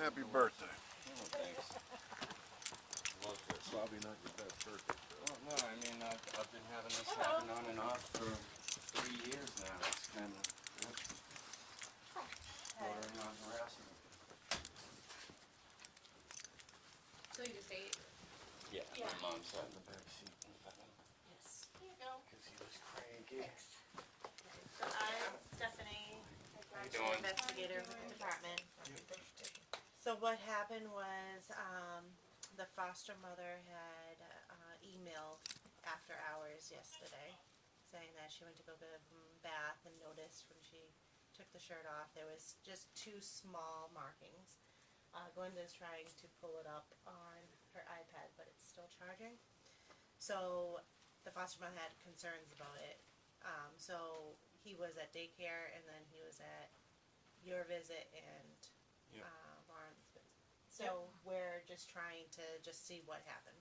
Happy birthday. Oh, thanks. Love this. Probably not your best birthday. Well, no, I mean, I've been having this happen on and off for 3 years now. It's kind of bordering on harassment. So you just ate? Yeah, Yeah. my mom sat in the back seat and fed him Yes. Here you go. because he was cranky. Thanks. So I'm Stephanie, How you doing? investigator with the department. So what happened was, the foster mother had emailed after hours yesterday, saying that she went to go get a bath and noticed when she took the shirt off, there was just 2 small markings. Glenda's trying to pull it up on her iPad, but it's still charging. So the foster mother had concerns about it. So he was at daycare, and then he was at your visit and Yep. Lauren's visit. So we're just trying to just see what happened.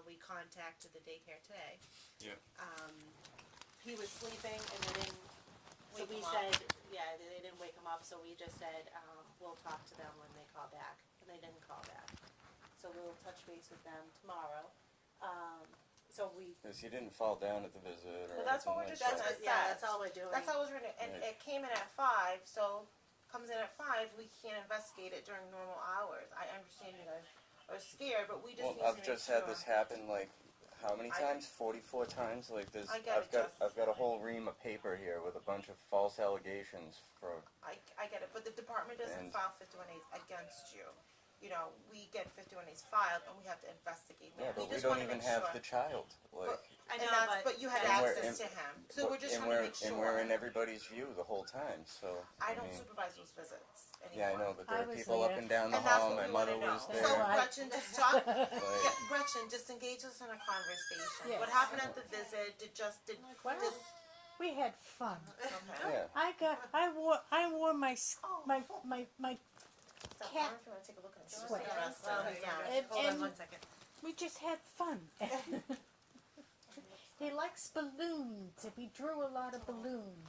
We contacted the daycare today. Yep. He was sleeping, and they didn't. So Wake we him up. said, yeah, they didn't wake him up. So we just said we'll talk to them when they call back, and they didn't call back. So we'll touch base with them tomorrow. So we. Because he didn't fall down at the visit or Well, that's what we're anything just- like that's that. what- That's all we're doing. That's all I was reading, and Right. it came in at 5, so comes in at 5, we can't investigate it during normal hours. I understand you guys are scared, but we just need Well, to I've make just sure. had this happen like how many I- times? 44 times. Like there's, I get it, Jess. I've got a whole ream of paper here with a bunch of false allegations for. I get it, but the department doesn't And- file 51As against you. You know, we get 51As filed, and we have to investigate them. Yeah, but we just don't wanna even make have sure. the child. Like. But- I and know, that's- but you had And we're access in- to him, so we're just and trying to make sure. And we're in everybody's view the whole time. So I don't mean, supervise those visits anymore. yeah, I know, but I there are was people up there. and down the And that's hall. what My we wanna mother was know. there. So Right. Gretchen, just talk. Like, Gretchen, just engage us in a conversation. Yes. What happened at the visit? Well, we had fun. Okay. yeah. I wore my Stop. Cat If you want to take a look at the sweat. dress. And- Hold on and- 1 second. we just had fun. He likes balloons, and we drew a lot of balloons.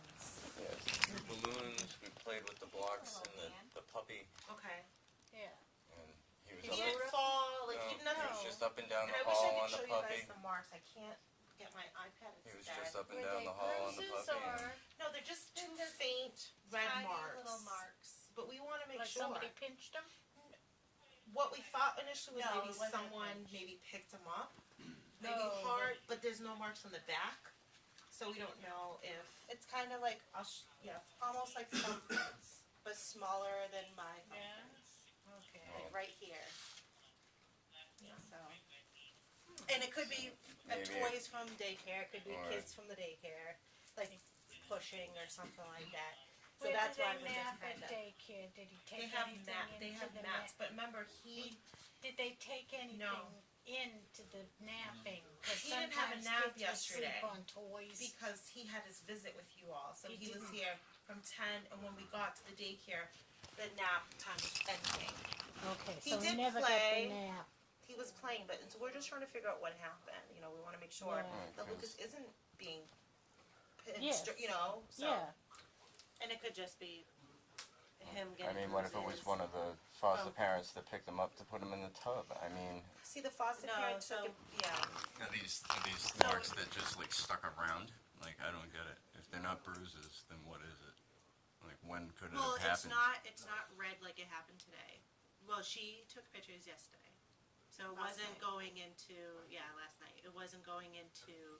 Yes. Balloons. We played with the blocks and the puppy, Okay. Yeah. and he was He up. didn't fall. Like No, he didn't. he was just up and down And the I wish hall I on could show the you puppy. guys the marks. I can't get my iPad. He It's was dead. just up and Were down they the hall on the bruises puppy. or and- No, they're just two They're faint red tiny marks. little marks? But we want to make Like sure. somebody pinched him. What we thought initially was No, maybe it wasn't someone pinched. maybe picked him up, maybe No, hard, but there's no marks on the back, so we don't know if It's kind of like, yeah, almost like thumbprints, but smaller than my Yeah. thumbprints, okay. like right here. So, and it could be Maybe. toys from daycare. It could be Or- kids from the daycare, like pushing or something like that. So Where that's did why they we're just nap kind at of. daycare? Did he take They have anything mat. They into have the mats, nap? but remember he. Did they take anything into the napping? 'Cause He didn't have a sometimes nap kids will yesterday. sleep on toys. Because he had his visit with you all, so He he was didn't. here from 10, and when we got to the daycare, the nap time was ending. Okay, He so did never play. got the nap. He was playing, but so we're just trying to figure out what happened. You know, we want to make sure Yeah. that Lucas isn't being pinched, Yes. you know. So. Yeah. And it could just be him I getting mean, what if it was bruises. one of the foster Oh. parents that picked him up to put him in the tub? I mean, See, the foster No, parent so- took it. Yeah. are these marks that just like stuck around? Like I don't get it. If they're not bruises, then what is it? Like when could it Well, have happened? it's not red like it happened today. Well, she took pictures yesterday. So it Last wasn't night. going into, last night. It wasn't going into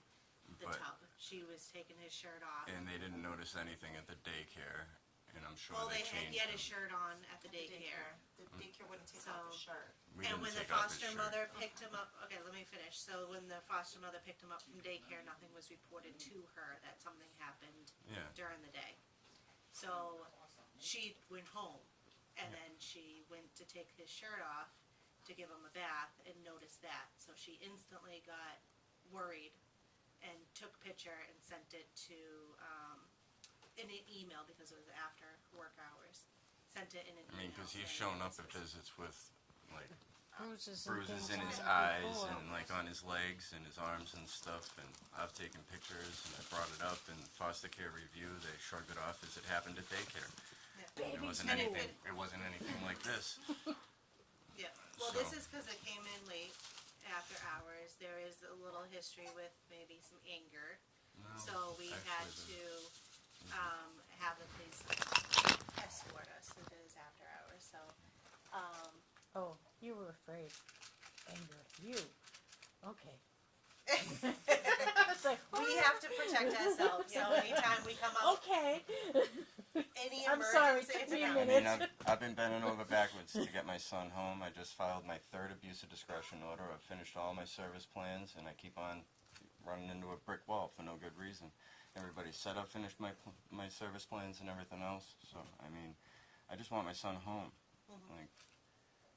the But- tub. She was taking his shirt off. And they didn't notice anything at the daycare, and I'm sure Well, they he changed had him. his shirt on at the daycare. The daycare wouldn't take off the So- shirt. We And didn't when the take off his foster shirt. mother picked him up, okay, let me finish. So when the foster mother picked him up from daycare, nothing was reported to her that something happened Yeah. during the day. So she went home, and then she went to take his shirt off to give him a bath and noticed that. So she instantly got worried and took a picture and sent it to, in an email because it was after work hours. Sent it in an email. I mean, because he's saying shown up this at was- visits with like Bruises, bruises in and his things eyes before. and like on his legs and his arms and stuff. And I've taken pictures and I brought it up in foster care review. They shrugged it off as it happened at daycare. It wasn't And it anything. could- It wasn't anything like this. Yeah, well, this So- is because it came in late after hours. There is a little history with maybe some anger. No, So we had actually, to, have the police escort us if it is after hours, so, Oh, you were afraid. Anger. You. Okay. It's like, we have to protect ourselves, so anytime we come out, okay. any I'm sorry, emergency, it it's took me a a I no. mean, minute. I've been bending over backwards to get my son home. I just filed my 3rd abuse of discretion order. I've finished all my service plans, and I keep on running into a brick wall for no good reason. Everybody said I've finished my service plans and everything else. So, I mean, I just want my son home. Like,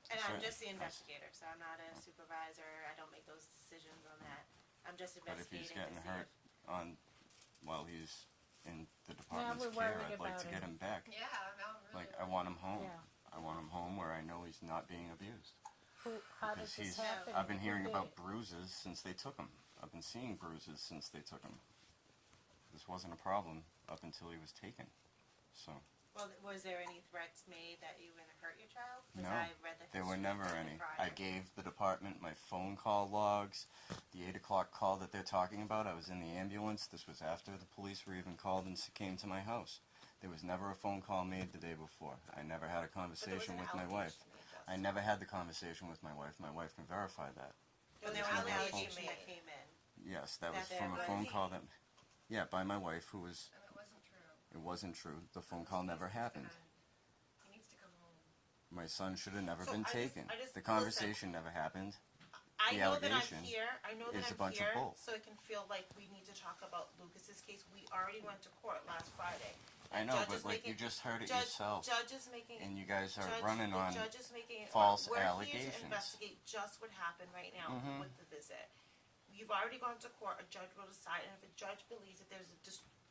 And I'm Sure. just the investigator, so I'm not a supervisor, I don't make those decisions on that. I'm just but if investigating he's to getting see hurt if- on, while he's in the department's we're care, worried I'd like about to him. get him back. Yeah, I'm really. Like, I want him home. Yeah. I want him home where I know he's not being abused. How did Because this he's, happen? I've been Who hearing did about it? bruises since they took him. I've been seeing bruises since they took him. This wasn't a problem up until he was taken. So, Well, was there any threats made that you were gonna hurt your child? 'Cause No, I read the there were history never from any. prior. I gave the department my phone call logs, the 8 o'clock call that they're talking about. I was in the ambulance. This was after the police were even called and came to my house. There was never a phone call made the day before. I never had a But there was conversation an with my wife. allegation made, I Justin. never had the conversation with my wife. My wife can verify that. But there There was was an never a phone allegation call. that came in. Yes, that was That from a there phone was- call that, yeah, by my wife, who was, And it wasn't true. it wasn't true. The phone call never happened. He needs to come home. My son should have never So been I just- taken. I just- The listen. conversation never happened. I The know that I'm allegation here, I know that is a I'm bunch of here, bull. so it can feel like we need to talk about Lucas's case. We already went to court last Friday. I know, Judge but is like you making- just heard it Judge, yourself, judge is making. and you guys are Judge- running the on. judge is making it false we're here allegations. to investigate just what happened right now Mhm. with the visit. You've already gone to court, a judge will decide, and if a judge believes that there's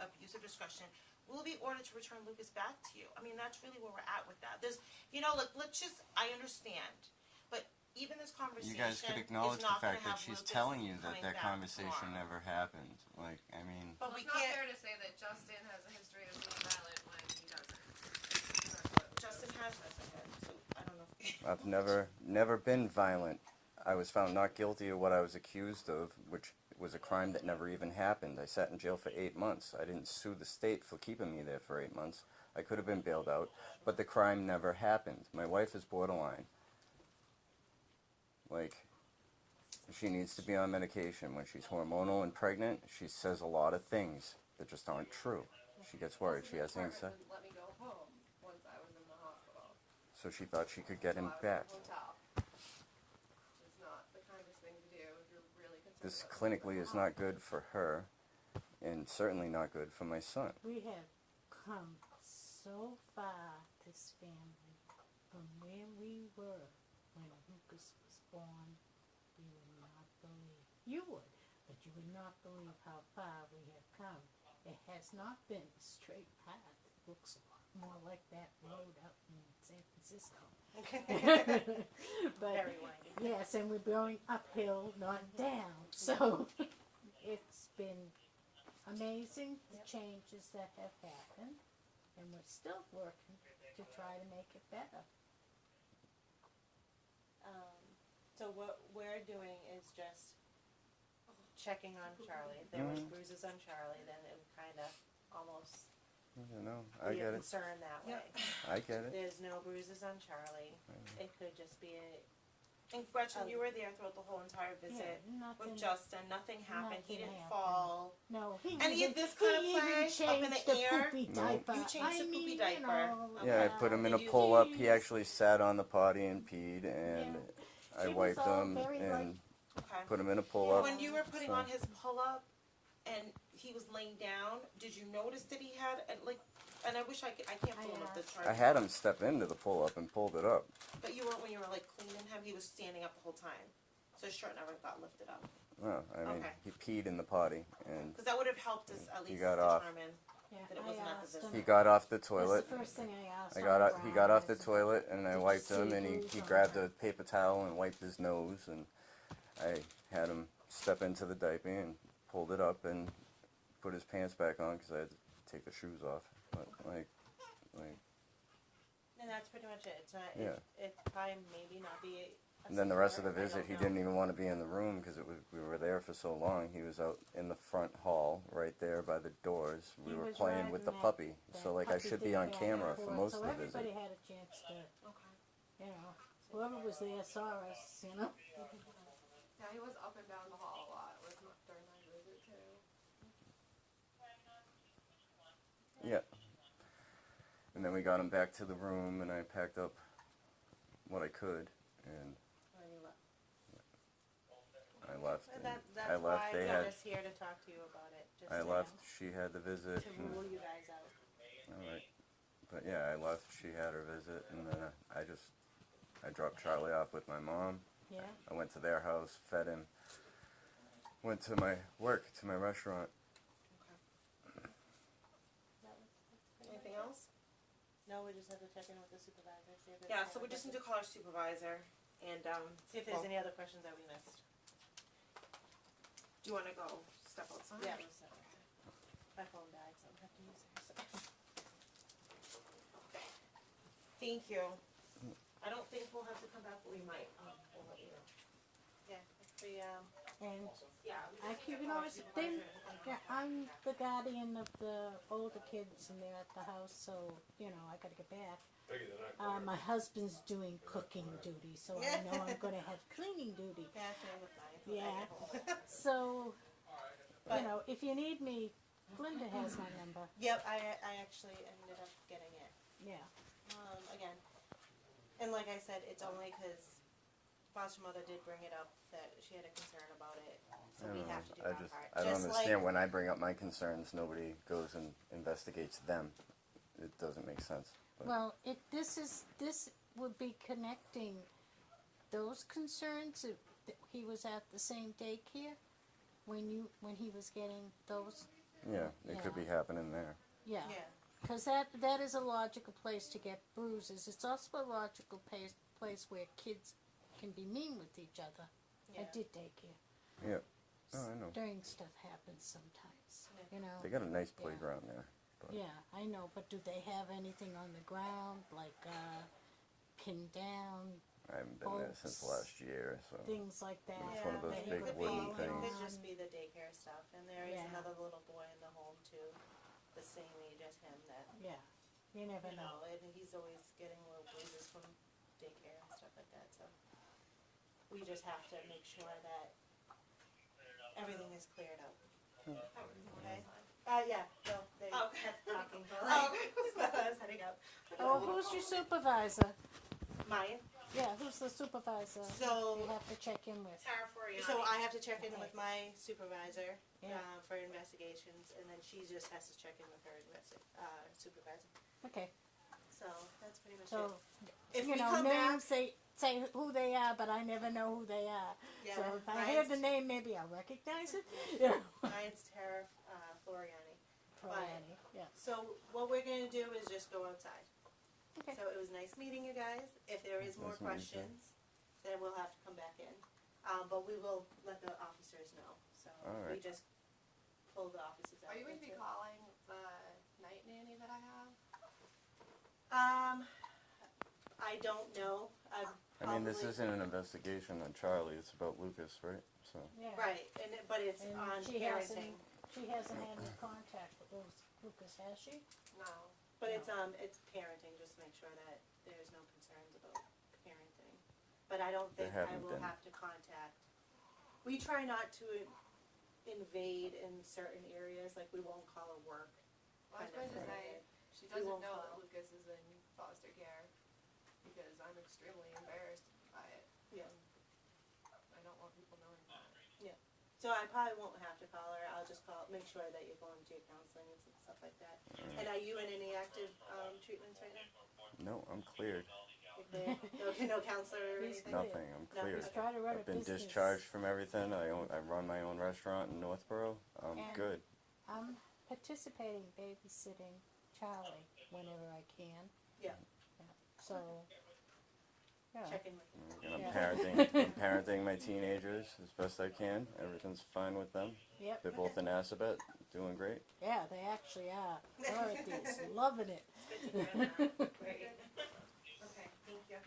abuse of discretion, we'll be ordered to return Lucas back to you. I mean, that's really where we're at with that. There's, like, let's just, I understand, but even this You conversation guys could is acknowledge the not gonna fact that have she's Lucas telling you that coming that back conversation tomorrow. never happened. Like, I mean, But Well, we it's not can't, fair to say that Justin has a history of being violent when he doesn't. That's what- Justin has this ahead, so I don't know if. I've never been violent. I was found not guilty of what I was accused of, which was a crime that never even happened. I sat in jail for 8 months. I didn't sue the state for keeping me there for 8 months. I could have been bailed out, but the crime never happened. My wife is borderline. Like, she needs to be on medication. When she's hormonal and pregnant, she says a lot of things that just aren't true. She gets worried. She has The department anxiety. wouldn't let me go home once I was in the hospital. So she thought she could get So him I was back. in a hotel. Which is not the kindest thing to do if you're really concerned This about clinically is not good for her, and certainly not good for my son. We have come so far, this family, from where we were when Lucas was born. You would not believe. You would, but you would not believe how far we have come. It has not been a straight path. It looks a lot more like that road up in San Francisco. But very windy. yes, and we're going uphill, not down. So it's been amazing the changes that have happened, and we're still working to try to make it better. So what we're doing is just checking on Charlie. If there was bruises on Charlie, then it would kind of almost You know, I be a get it. concern that way. I get it. There's no bruises on Charlie. It could just be And Gretchen, you were there throughout the whole entire visit nothing. with Justin. Nothing happened. He Nothing didn't happened. fall. No, he Any even, of this kind of he play even up changed in the the air? poopy No. diaper. You changed the I poopy mean, diaper. Yeah, I put him in a Did you pull-up. He please? actually sat on the potty and peed, and Yeah. I He was wiped all him very, and Okay. put him in a pull-up. When you were putting So- on his pull-up and he was laying down, did you notice that he had and I wish I can't pull him up the chart. I had him step into the pull-up and pulled it up. But you weren't when you were like cleaning him. He was standing up the whole time, so his shirt never got lifted up. No, I mean, Okay. he peed in the potty, and Because that would have helped us at He least got off. determine. Yeah, That it I wasn't at the asked visit. him. he got off the That's toilet. the first thing I asked. He on got the off, he got ground. off I the said, toilet, and I "Did you wiped see him, and bruise he on grabbed that?" a paper towel and wiped his nose, and I had him step into the diaper and pulled it up and put his pants back on because I had to take the shoes off. But like, And that's pretty much it. It's not. Yeah. It probably maybe not be. And then the rest of the support, I visit, don't he know. didn't even want to be in the room because we were there for so long. He was out in the front hall, right there by the doors. We He were was playing with the riding puppy, that so like I puppy should be thing on back camera and for forth, most so of the visit. everybody had a chance to, Okay. you know, whoever was there saw us, you know. Yeah, he was up and down the hall a lot during my visit too. Yeah. And then we got him back to the room, and I packed up what I could, and When you left. I left. And And that's I left. why They we're had. just here to talk to you about it. Just I to, left. She had the visit. to and- rule you guys out. All right. But yeah, I left. She had her visit, and then I dropped Charlie off with my mom. Yeah. I went to their house, fed him. Went to my work, to my restaurant. Anything else? No, we just have to check in with the supervisor. See if there's Yeah, any so we other just need to questions. call our supervisor and, See if there's any other questions that we missed. do you wanna go step outside? Yeah. My phone died, so I have to use it. Thank you. I don't think we'll have to come back, but we might, we'll let you know. Yeah, if we, And Yeah. I keep, you know, it's thing, yeah, I'm the guardian of the older kids and they're at the house, so, you know, I gotta get back. My husband's doing cooking duty, so I know I'm gonna have cleaning duty. yeah, same with mine. Yeah. So, you know, if you need me, Linda has my number. Yep, I actually ended up getting it. Yeah. Again, and like I said, it's only because foster mother did bring it up that she had a concern about it, so I we don't have to know. do our part. I don't Just understand like, when I bring up my concerns, nobody goes and investigates them. It doesn't make sense. But Well, this would be connecting those concerns. He was at the same daycare when he was getting those. yeah, it could Yeah. be happening there. Yeah. yeah, Because that is a logical place to get bruises. It's also a logical place where kids can be mean with each other. I yeah. did daycare. Yeah. Oh, I know. During stuff happens sometimes. Yeah. You know. They got a nice playground there. Yeah, I know. But do they have anything on the ground like pinned down I haven't been there since Bolts. last year, so things like that? It's one of those but that it big could wooden be, things. It could just be the daycare stuff, and there is Yeah. another little boy in the home too, the same age as him that, Yeah. You never you know. know, and he's always getting little bruises from daycare and stuff like that, so. We just have to make sure that everything is cleared up. Okay? Yeah, no, they Okay. kept talking, but Oh, like, I was heading up. Oh, who's your supervisor? Mine, Yeah, who's the supervisor? So- you have to check in with. Tara Foriani. so I have to check in with my supervisor, Yeah. for investigations, and then she just has to check in with her supervisor. Okay, So, that's pretty much so it. If you we know come back, names say who they are, but I never know who they are. yeah, So if I hear the name, maybe I'll recognize it. Yeah. mine's Tara, Floriani. Friday, yeah. So what we're gonna do is just go outside. Okay. So it was nice meeting you guys. If there is more Nice meeting you too. questions, then we'll have to come back in. But we will let the officers know. So we Alright. just pull the officers out. Are you going to be into- calling the night nanny that I have? I don't know. I mean, this Probably- isn't an investigation on Charlie. It's about Lucas, right? So Yeah. Right, but it's And on she parenting. She hasn't had any contact with Lucas, has she? No. But it's parenting, just to make sure that there's no concerns about parenting. But I don't There think I haven't will been. have to contact. We try not to invade in certain areas, like we won't call her work. Well, I was kind going of to thing. say, she doesn't won't know follow. that Lucas is in foster care because I'm extremely embarrassed by it. Yeah. I don't want people knowing that. So I probably won't have to call her, I'll just make sure that you're going to your counseling and stuff like that. And are you in any active, treatments right now? no, I'm cleared. You're clear? No counselor or He's anything? clear. Nothing. I'm No, cleared. Just try to run a I've been business. discharged from everything. I run my own restaurant in Northborough. I'm And- good. I'm participating babysitting Charlie whenever I can. Yeah. So, yeah. Check in with you. And I'm Yeah. parenting my teenagers as best I can. Everything's fine with them. Yep. They're both in Assabet, doing great. Yeah, they actually are. Dorothy's loving it. Good to hear that. Great. you.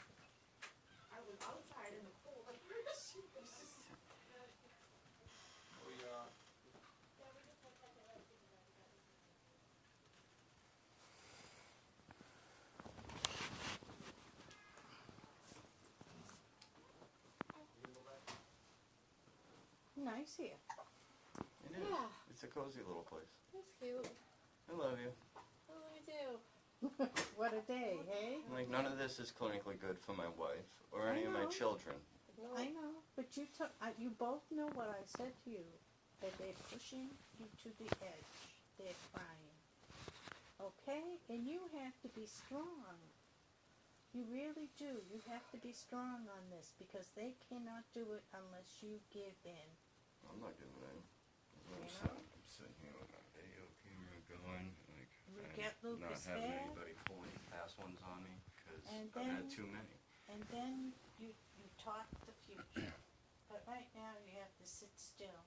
I was outside in the cold. Nice here. It is. Yeah. It's a cozy little place. That's cute. I love you. What do we do? What a day, hey? Like, none of this is clinically good for my wife or I any of my know. children. No. I know, but you you both know what I said to you, that they're pushing you to the edge. They're crying. Okay? And you have to be strong. You really do. You have to be strong on this because they cannot do it unless you give in. I'm not giving in. You know? I'm sitting here with my video camera going. Like, We I'm get not Lucas having there. anybody pulling fast ones on me because And I've had then- too many. And then you talk the future. But right now you have to sit still.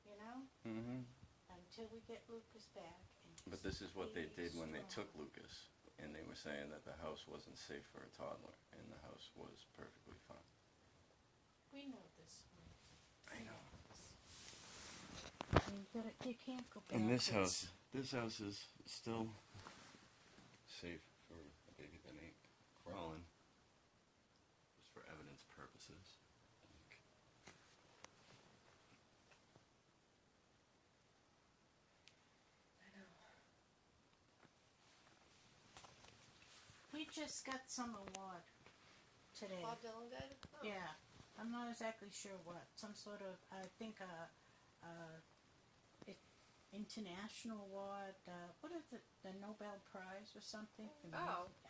You know? Mm-hmm. Until we get Lucas back. And But just this is what they be did when they took strong. Lucas. And they were saying that the house wasn't safe for a toddler. And the house was perfectly fine. We know this one. I know. You can't go back. And this house is still safe for a baby that ain't crawling. Just for evidence purposes. We just got some award today. Bob Dylan did? Oh. Yeah, I'm not exactly sure what. Some sort of, I think, international award. What is it? The Nobel Prize or something? For Oh.